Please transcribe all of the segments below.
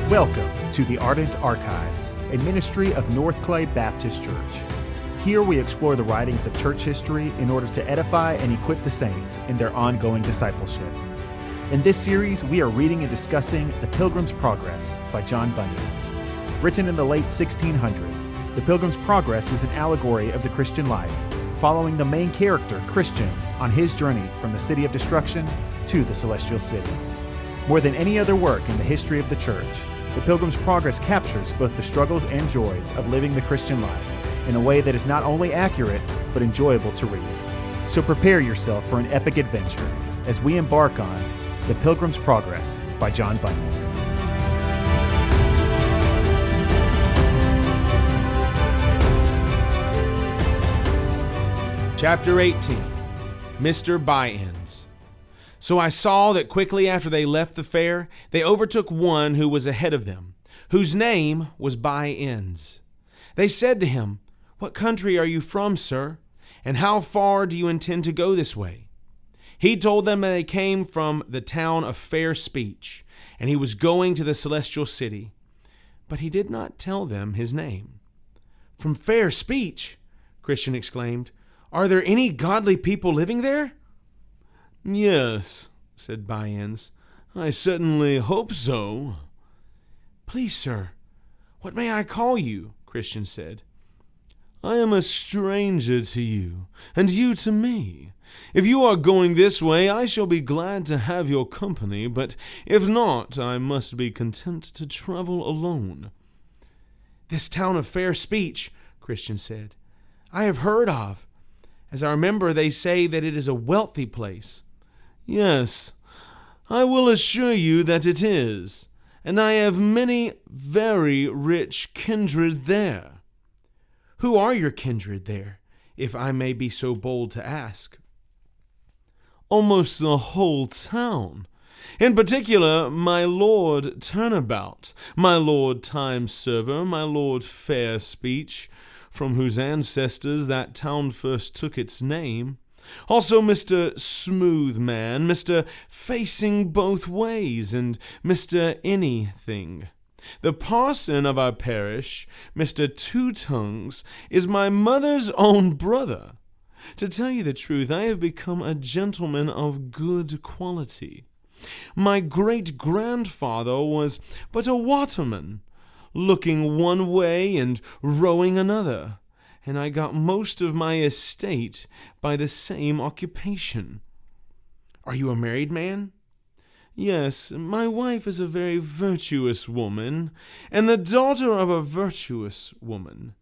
Welcome to the Ardent Archives, a ministry of North Clay Baptist Church. Here we explore the writings of church history in order to edify and equip the saints in their ongoing discipleship. In this series, we are reading and discussing The Pilgrim's Progress by John Bunyan. Written in the late 1600s, The Pilgrim's Progress is an allegory of the Christian life, following the main character, Christian, on his journey from the city of destruction to the celestial city. More than any other work in the history of the church, The Pilgrim's Progress captures both the struggles and joys of living the Christian life in a way that is not only accurate, but enjoyable to read. So prepare yourself for an epic adventure as we embark on The Pilgrim's Progress by John Bunyan. Chapter 18, Mr. Buy-ins. So I saw that quickly after they left the fair, they overtook one who was ahead of them, whose name was Buy-ins. They said to him, "What country are you from, sir? And how far do you intend to go this way?" He told them that they came from the town of Fair Speech, and he was going to the celestial city. But he did not tell them his name. "From Fair Speech?" Christian exclaimed. "Are there any godly people living there?" "Yes," said Buy-ins. "I certainly hope so." "Please, sir, what may I call you?" Christian said. "I am a stranger to you, and you to me. If you are going this way, I shall be glad to have your company, but if not, I must be content to travel alone." "This town of Fair Speech," Christian said, "I have heard of. As I remember, they say that it is a wealthy place." "Yes, I will assure you that it is, and I have many very rich kindred there." "Who are your kindred there, if I may be so bold to ask?" "Almost the whole town. In particular, my Lord Turnabout, my Lord Time-server, my Lord Fair Speech, from whose ancestors that town first took its name. Also Mr. Smoothman, Mr. Facing Both Ways, and Mr. Anything. The parson of our parish, Mr. Two Tongues, is my mother's own brother. To tell you the truth, I have become a gentleman of good quality. My great-grandfather was but a waterman, looking one way and rowing another, and I got most of my estate by the same occupation." "Are you a married man?" "Yes, my wife is a very virtuous woman, and the daughter of a virtuous woman.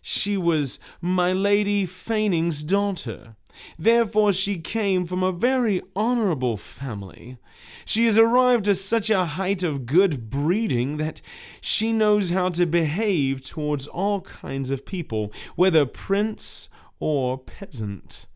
She was my Lady Faining's daughter. Therefore she came from a very honorable family. She has arrived at such a height of good breeding that she knows how to behave towards all kinds of people, whether prince or peasant."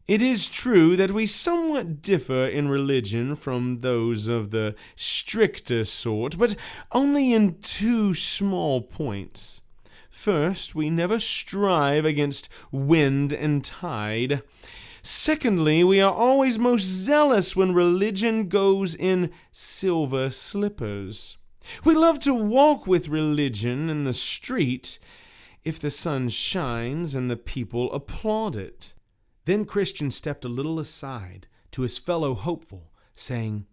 "It is true that we somewhat differ in religion from those of the stricter sort, but only in two small points. First, we never strive against wind and tide. Secondly, we are always most zealous when religion goes in silver slippers. We love to walk with religion in the street if the sun shines and the people applaud it." Then Christian stepped a little aside to his fellow hopeful, saying,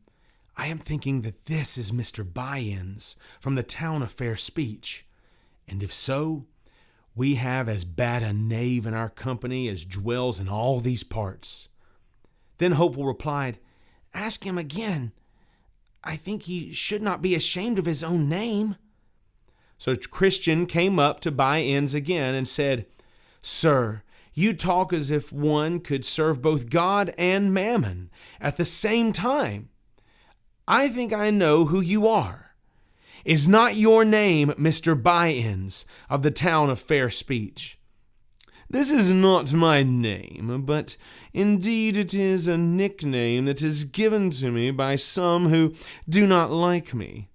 "I am thinking that this is Mr. Buy-ins from the town of Fair Speech. And if so, we have as bad a knave in our company as dwells in all these parts." Then Hopeful replied, "Ask him again. I think he should not be ashamed of his own name." So Christian came up to Buy-ins again and said, "Sir, you talk as if one could serve both God and Mammon at the same time. I think I know who you are. Is not your name Mr. Buy-ins of the town of Fair Speech?" "This is not my name, but indeed it is a nickname that is given to me by some who do not like me.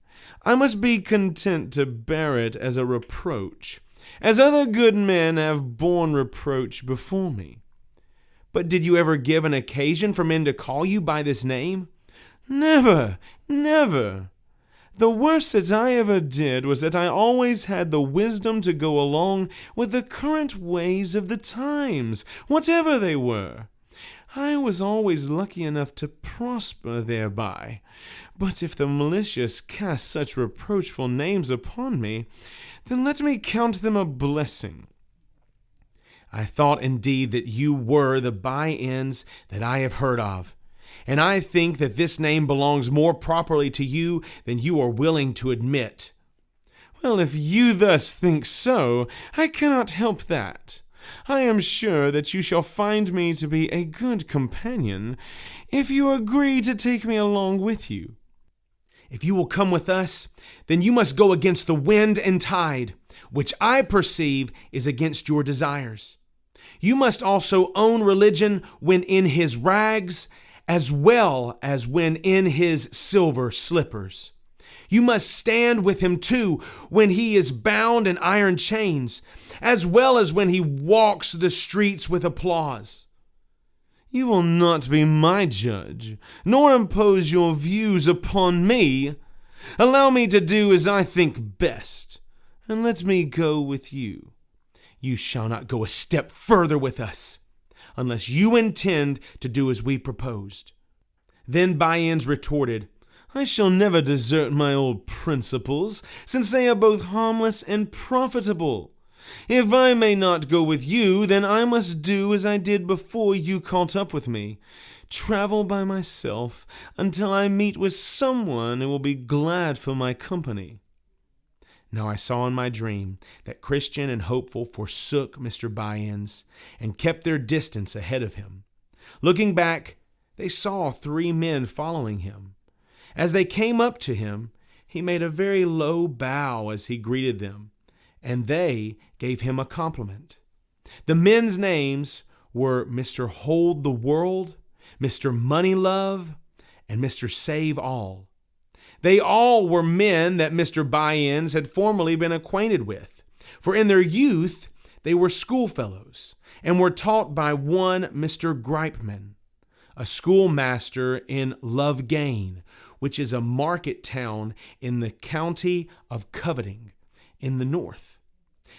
I must be content to bear it as a reproach, as other good men have borne reproach before me." "But did you ever give an occasion for men to call you by this name?" "Never, never. The worst that I ever did was that I always had the wisdom to go along with the current ways of the times, whatever they were. I was always lucky enough to prosper thereby. But if the malicious cast such reproachful names upon me, then let me count them a blessing. I thought indeed that you were the by-ends that I have heard of, and I think that this name belongs more properly to you than you are willing to admit. Well, if you thus think so, I cannot help that. I am sure that you shall find me to be a good companion, if you agree to take me along with you. If you will come with us, then you must go against the wind and tide, which I perceive is against your desires. You must also own religion when in his rags, as well as when in his silver slippers. You must stand with him too when he is bound in iron chains, as well as when he walks the streets with applause. You will not be my judge, nor impose your views upon me. Allow me to do as I think best, and let me go with you. You shall not go a step further with us, unless you intend to do as we proposed. Then by-ends retorted, I shall never desert my old principles, since they are both harmless and profitable. If I may not go with you, then I must do as I did before you caught up with me, travel by myself until I meet with someone who will be glad for my company. Now I saw in my dream that Christian and Hopeful forsook Mr. By-ends and kept their distance ahead of him. Looking back, they saw 3 men following him. As they came up to him, he made a very low bow as he greeted them, and they gave him a compliment. The men's names were Mr. Hold the World, Mr. Moneylove, and Mr. Save All. They all were men that Mr. By-ends had formerly been acquainted with, for in their youth they were schoolfellows, and were taught by one Mr. Gripeman, a schoolmaster in Lovegain, which is a market town in the county of Coveting in the north.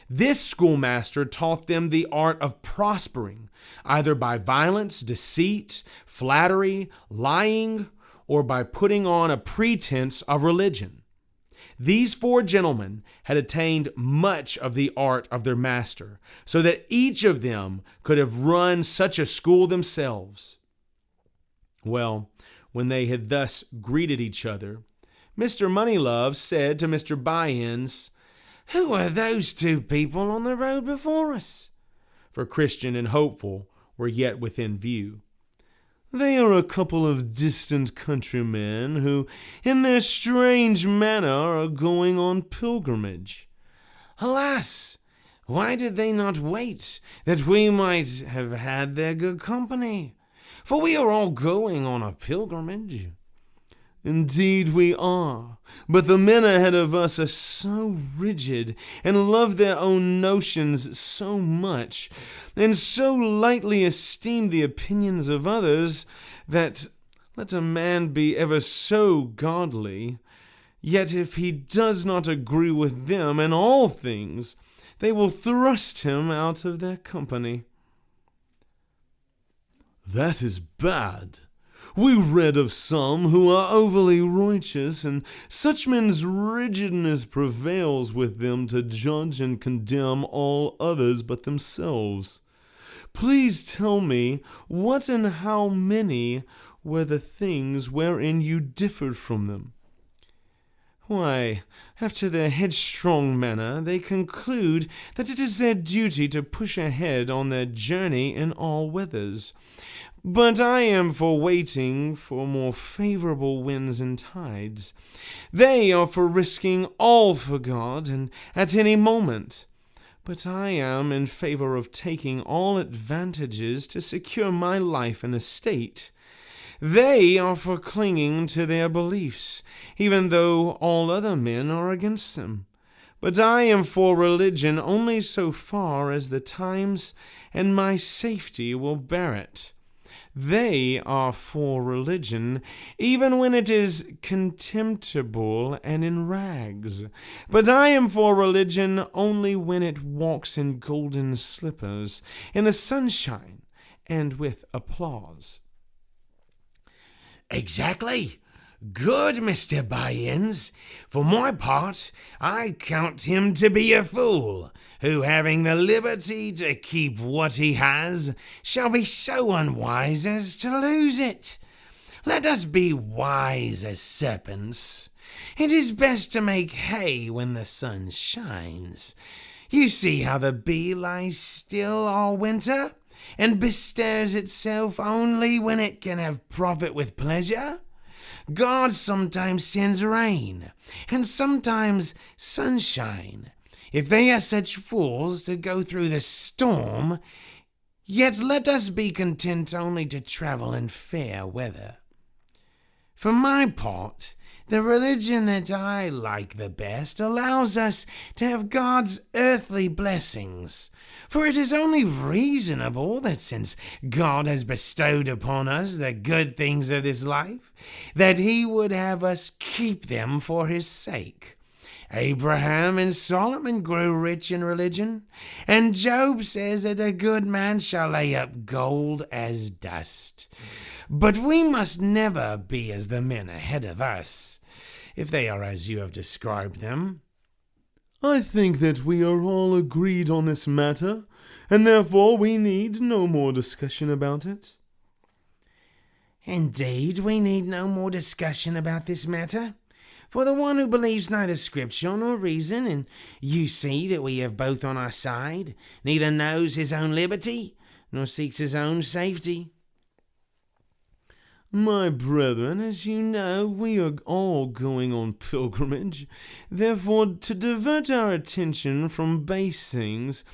This schoolmaster taught them the art of prospering, either by violence, deceit, flattery, lying, or by putting on a pretense of religion. These 4 gentlemen had attained much of the art of their master, so that each of them could have run such a school themselves. Well, when they had thus greeted each other, Mr. Moneylove said to Mr. By-ends, Who are those 2 people on the road before us? For Christian and Hopeful were yet within view. They are a couple of distant countrymen who, in their strange manner, are going on pilgrimage. Alas, why did they not wait, that we might have had their good company? For we are all going on a pilgrimage. Indeed we are, but the men ahead of us are so rigid, and love their own notions so much, and so lightly esteem the opinions of others, that, let a man be ever so godly, yet if he does not agree with them in all things, they will thrust him out of their company. That is bad. We read of some who are overly righteous, and such men's rigidness prevails with them to judge and condemn all others but themselves. Please tell me what and how many were the things wherein you differed from them. Why, after their headstrong manner, they conclude that it is their duty to push ahead on their journey in all weathers. But I am for waiting for more favorable winds and tides. They are for risking all for God and at any moment. But I am in favor of taking all advantages to secure my life and estate. They are for clinging to their beliefs, even though all other men are against them. But I am for religion only so far as the times and my safety will bear it. They are for religion, even when it is contemptible and in rags. But I am for religion only when it walks in golden slippers, in the sunshine, and with applause. Exactly. Good, Mr. Byens. For my part, I count him to be a fool, who, having the liberty to keep what he has, shall be so unwise as to lose it. Let us be wise as serpents. It is best to make hay when the sun shines. You see how the bee lies still all winter, and bestirs itself only when it can have profit with pleasure? God sometimes sends rain, and sometimes sunshine. If they are such fools to go through the storm, yet let us be content only to travel in fair weather. For my part, the religion that I like the best allows us to have God's earthly blessings, for it is only reasonable that since God has bestowed upon us the good things of this life, that he would have us keep them for his sake. Abraham and Solomon grew rich in religion, and Job says that a good man shall lay up gold as dust. But we must never be as the men ahead of us, if they are as you have described them. I think that we are all agreed on this matter, and therefore we need no more discussion about it. Indeed, we need no more discussion about this matter. For the one who believes neither scripture nor reason, and you see that we have both on our side, neither knows his own liberty, nor seeks his own safety. My brethren, as you know, we are all going on pilgrimage. Therefore, to divert our attention from base things,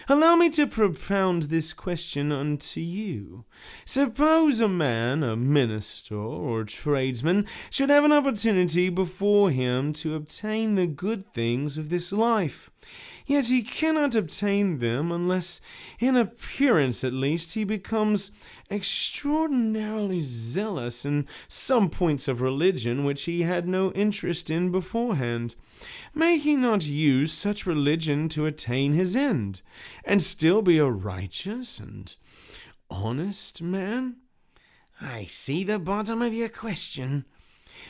allow me to propound this question unto you. Suppose a man, a minister, or a tradesman, should have an opportunity before him to obtain the good things of this life. Yet he cannot obtain them unless, in appearance at least, he becomes extraordinarily zealous in some points of religion which he had no interest in beforehand. May he not use such religion to attain his end, and still be a righteous and honest man? I see the bottom of your question.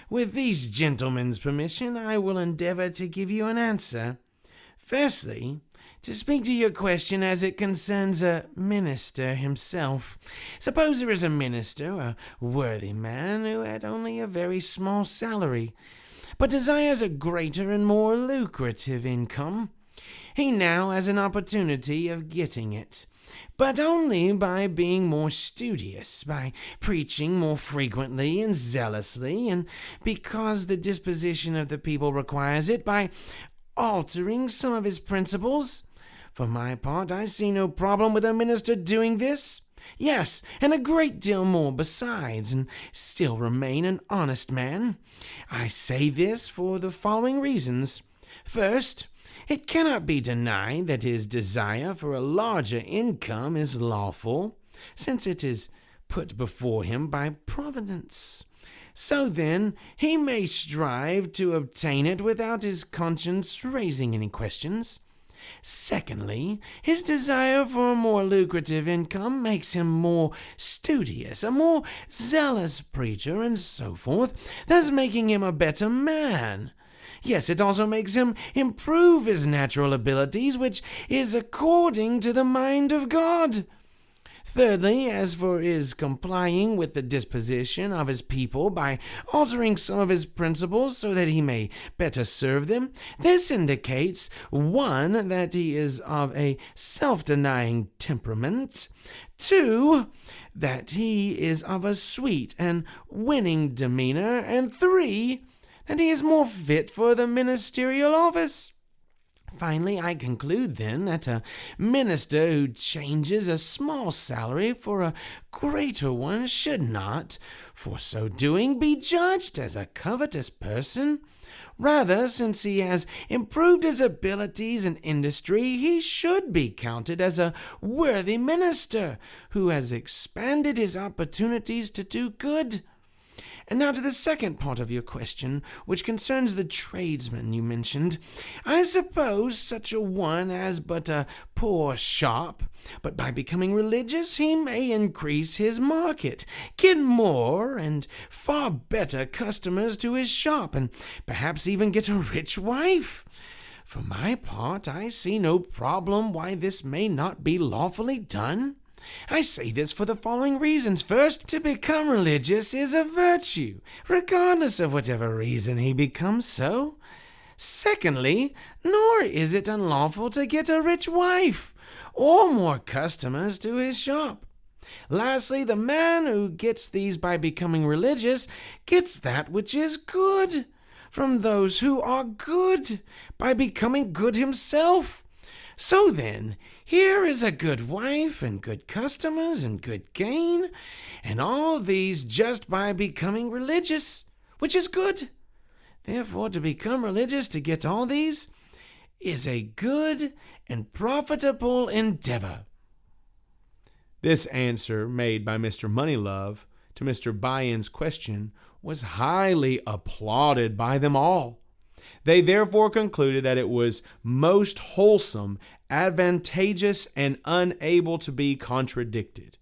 With these gentlemen's permission, I will endeavor to give you an answer. Firstly, to speak to your question as it concerns a minister himself. Suppose there is a minister, a worthy man, who had only a very small salary, but desires a greater and more lucrative income. He now has an opportunity of getting it, but only by being more studious, by preaching more frequently and zealously, and because the disposition of the people requires it, by altering some of his principles. For my part, I see no problem with a minister doing this. Yes, and a great deal more besides, and still remain an honest man. I say this for the following reasons. First, it cannot be denied that his desire for a larger income is lawful, since it is put before him by Providence. So then, he may strive to obtain it without his conscience raising any questions. Secondly, his desire for a more lucrative income makes him more studious, a more zealous preacher, and so forth, thus making him a better man. Yes, it also makes him improve his natural abilities, which is according to the mind of God. Thirdly, as for his complying with the disposition of his people by altering some of his principles so that he may better serve them, this indicates, 1, that he is of a self-denying temperament, 2, that he is of a sweet and winning demeanor, and 3, that he is more fit for the ministerial office. Finally, I conclude then that a minister who changes a small salary for a greater one should not, for so doing, be judged as a covetous person. Rather, since he has improved his abilities and industry, he should be counted as a worthy minister who has expanded his opportunities to do good. And now to the second part of your question, which concerns the tradesman you mentioned. I suppose such a one has but a poor shop, but by becoming religious he may increase his market, get more and far better customers to his shop, and perhaps even get a rich wife. For my part, I see no problem why this may not be lawfully done. I say this for the following reasons. First, to become religious is a virtue, regardless of whatever reason he becomes so. Secondly, nor is it unlawful to get a rich wife, or more customers to his shop. Lastly, the man who gets these by becoming religious gets that which is good from those who are good by becoming good himself. So then, here is a good wife and good customers and good gain, and all these just by becoming religious, which is good. Therefore, to become religious to get all these is a good and profitable endeavor. This answer made by Mr. Moneylove to Mr. Buy-in's question was highly applauded by them all. They therefore concluded that it was most wholesome, advantageous, and unable to be contradicted.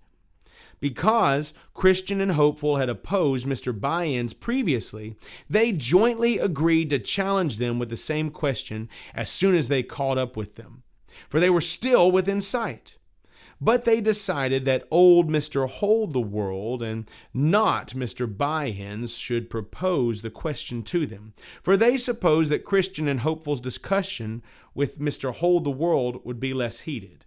Because Christian and Hopeful had opposed Mr. Buy-in's previously, they jointly agreed to challenge them with the same question as soon as they caught up with them, for they were still within sight. But they decided that old Mr. Hold the World and not Mr. Buy-in's should propose the question to them, for they supposed that Christian and Hopeful's discussion with Mr. Hold the World would be less heated.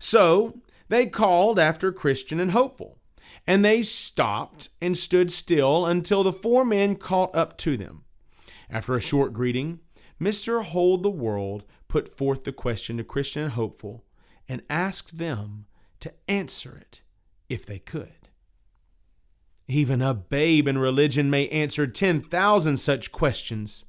So they called after Christian and Hopeful, and they stopped and stood still until the four men caught up to them. After a short greeting, Mr. Hold the World put forth the question to Christian and Hopeful, and asked them to answer it if they could. Even a babe in religion may answer 10,000 such questions.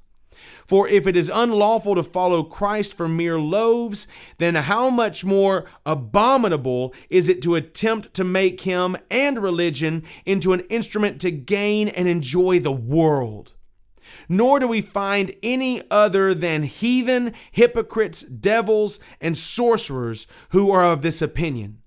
For if it is unlawful to follow Christ for mere loaves, then how much more abominable is it to attempt to make him and religion into an instrument to gain and enjoy the world? Nor do we find any other than heathen, hypocrites, devils, and sorcerers who are of this opinion.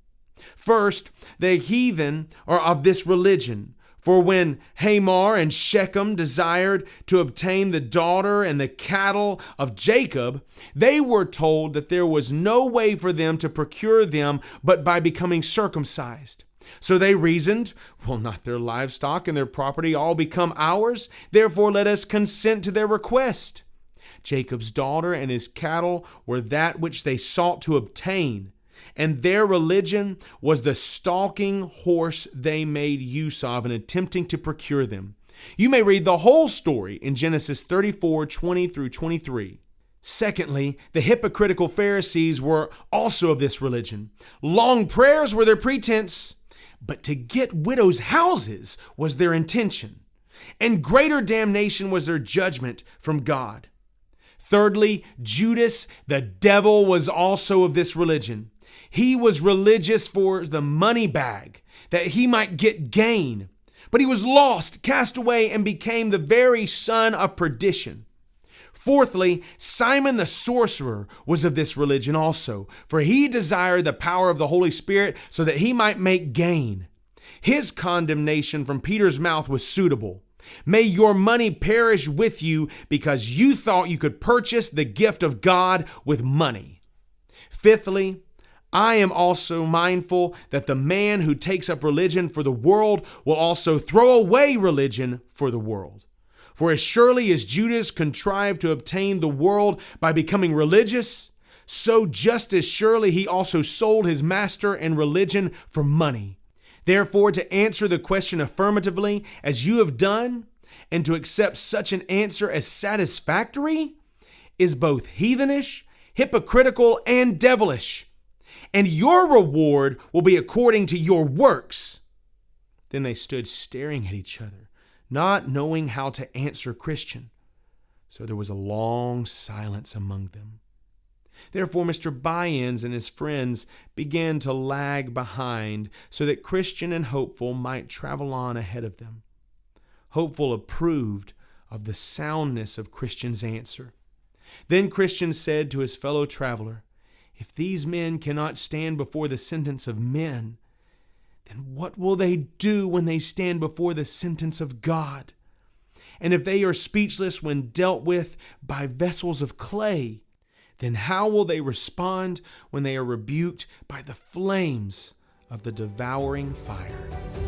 First, the heathen are of this religion. For when Hamor and Shechem desired to obtain the daughter and the cattle of Jacob, they were told that there was no way for them to procure them but by becoming circumcised. So they reasoned, will not their livestock and their property all become ours? Therefore let us consent to their request. Jacob's daughter and his cattle were that which they sought to obtain, and their religion was the stalking horse they made use of in attempting to procure them. You may read the whole story in Genesis 34:20 through 23. Secondly, the hypocritical Pharisees were also of this religion. Long prayers were their pretense, but to get widows' houses was their intention, and greater damnation was their judgment from God. Thirdly, Judas, the devil, was also of this religion. He was religious for the money bag, that he might get gain, but he was lost, cast away, and became the very son of perdition. Fourthly, Simon the sorcerer was of this religion also, for he desired the power of the Holy Spirit so that he might make gain. His condemnation from Peter's mouth was suitable. May your money perish with you because you thought you could purchase the gift of God with money. Fifthly, I am also mindful that the man who takes up religion for the world will also throw away religion for the world. For as surely as Judas contrived to obtain the world by becoming religious, so just as surely he also sold his master and religion for money. Therefore, to answer the question affirmatively, as you have done, and to accept such an answer as satisfactory, is both heathenish, hypocritical, and devilish, and your reward will be according to your works." Then they stood staring at each other, not knowing how to answer Christian. So there was a long silence among them. Therefore, Mr. Byans and his friends began to lag behind so that Christian and Hopeful might travel on ahead of them. Hopeful approved of the soundness of Christian's answer. Then Christian said to his fellow traveler, "If these men cannot stand before the sentence of men, then what will they do when they stand before the sentence of God? And if they are speechless when dealt with by vessels of clay, then how will they respond when they are rebuked by the flames of the devouring fire?"